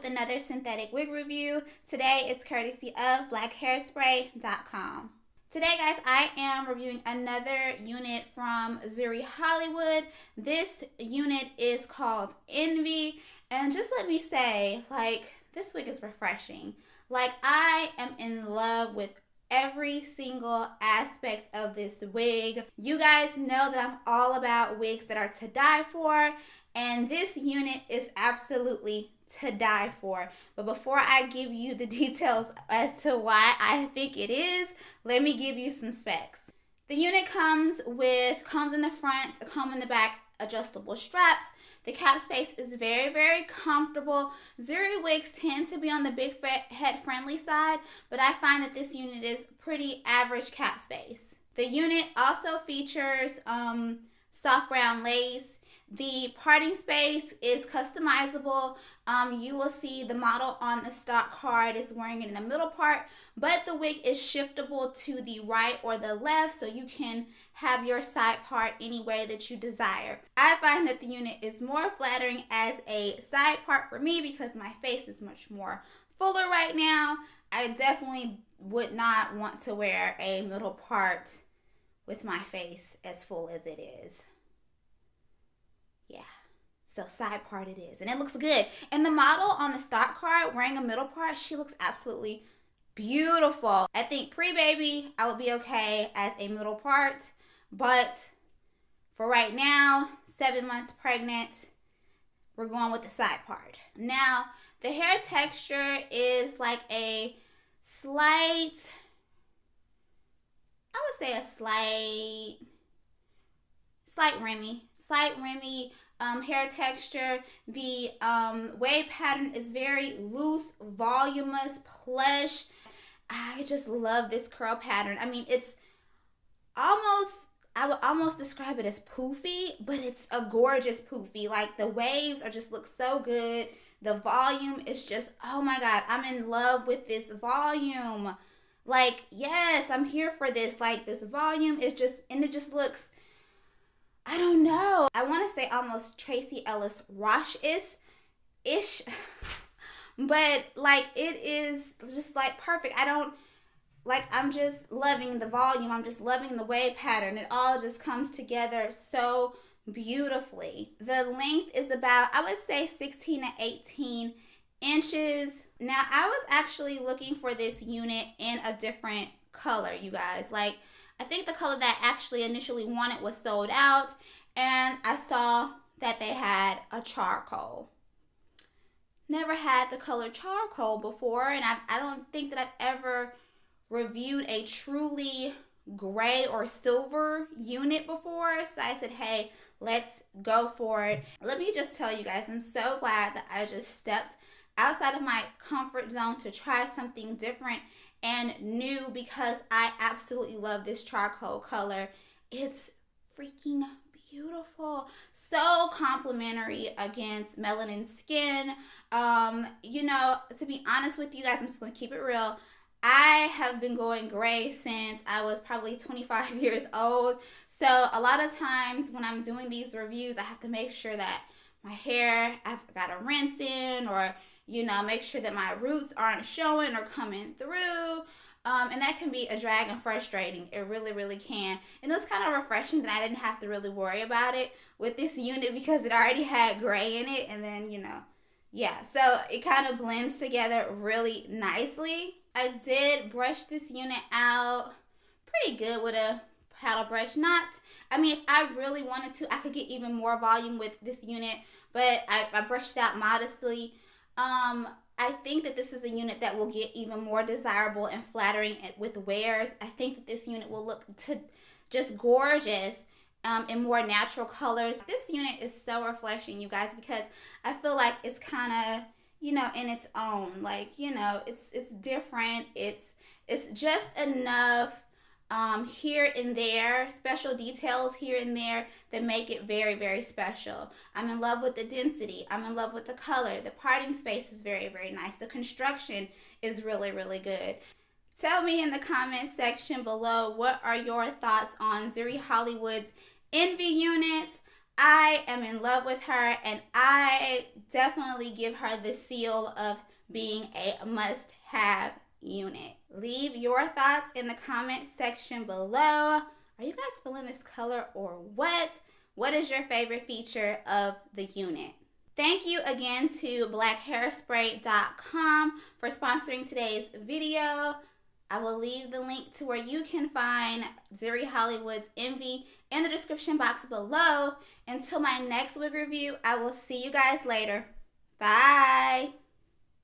another synthetic wig review. Today it's courtesy of blackhairspray.com. Today, guys, I am reviewing another unit from Zury Hollywood. This unit is called Envy, and just let me say, this wig is refreshing. I am in love with every single aspect of this wig. You guys know that I'm all about wigs that are to die for, and this unit is absolutely to die for. But before I give you the details as to why I think it is, let me give you some specs. The unit comes with combs in the front, a comb in the back, adjustable straps. The cap space is very, very comfortable. Zury wigs tend to be on the big head friendly side, but I find that this unit is pretty average cap space. The unit also features soft brown lace. The parting space is customizable. You will see the model on the stock card is wearing it in the middle part, but the wig is shiftable to the right or the left, so you can have your side part any way that you desire. I find that the unit is more flattering as a side part for me because my face is much more fuller right now. I definitely would not want to wear a middle part with my face as full as it is. Yeah, so side part it is, and it looks good. And the model on the stock card wearing a middle part, she looks absolutely beautiful. I think pre-baby, I would be okay as a middle part, but for right now, 7 months pregnant, we're going with the side part. Now, the hair texture is like a slight, I would say a slight Remy hair texture. The wave pattern is very loose, voluminous, plush. I just love this curl pattern. I mean, it's almost, I would almost describe it as poofy, but it's a gorgeous poofy. The waves just look so good. The volume is just, oh my God, I'm in love with this volume. Yes, I'm here for this. This volume is just, and it just looks, I don't know. I want to say almost Tracy Ellis Roche-ish, but it is just perfect. I'm just loving the volume. I'm just loving the wave pattern. It all just comes together so beautifully. The length is about, I would say 16 to 18 inches. Now, I was actually looking for this unit in a different color, you guys. I think the color that I actually initially wanted was sold out, and I saw that they had a charcoal. Never had the color charcoal before, and I don't think that I've ever reviewed a truly gray or silver unit before, so I said, hey, let's go for it. Let me just tell you guys, I'm so glad that I just stepped outside of my comfort zone to try something different and new, because I absolutely love this charcoal color. It's freaking beautiful. So complimentary against melanin skin. To be honest with you guys, I'm just going to keep it real. I have been going gray since I was probably 25 years old. So a lot of times when I'm doing these reviews, I have to make sure that my hair, I've got to rinse in, or make sure that my roots aren't showing or coming through. And that can be a drag and frustrating. It really, really can. And it was kind of refreshing that I didn't have to really worry about it with this unit because it already had gray in it. And then, yeah. So it kind of blends together really nicely. I did brush this unit out pretty good with a paddle brush. If I really wanted to, I could get even more volume with this unit. But I brushed it out modestly. I think that this is a unit that will get even more desirable and flattering with wears. I think that this unit will look just gorgeous in more natural colors. This unit is so refreshing, you guys, because I feel like it's kind of, in its own. It's different. It's just enough here and there, special details here and there that make it very, very special. I'm in love with the density. I'm in love with the color. The parting space is very, very nice. The construction is really, really good. Tell me in the comment section below, what are your thoughts on Zury Hollywood's Envy unit? I am in love with her, and I definitely give her the seal of being a must-have unit. Leave your thoughts in the comment section below. Are you guys feeling this color or what? What is your favorite feature of the unit? Thank you again to blackhairspray.com for sponsoring today's video. I will leave the link to where you can find Zury Hollywood's Envy in the description box below. Until my next wig review, I will see you guys later. Bye.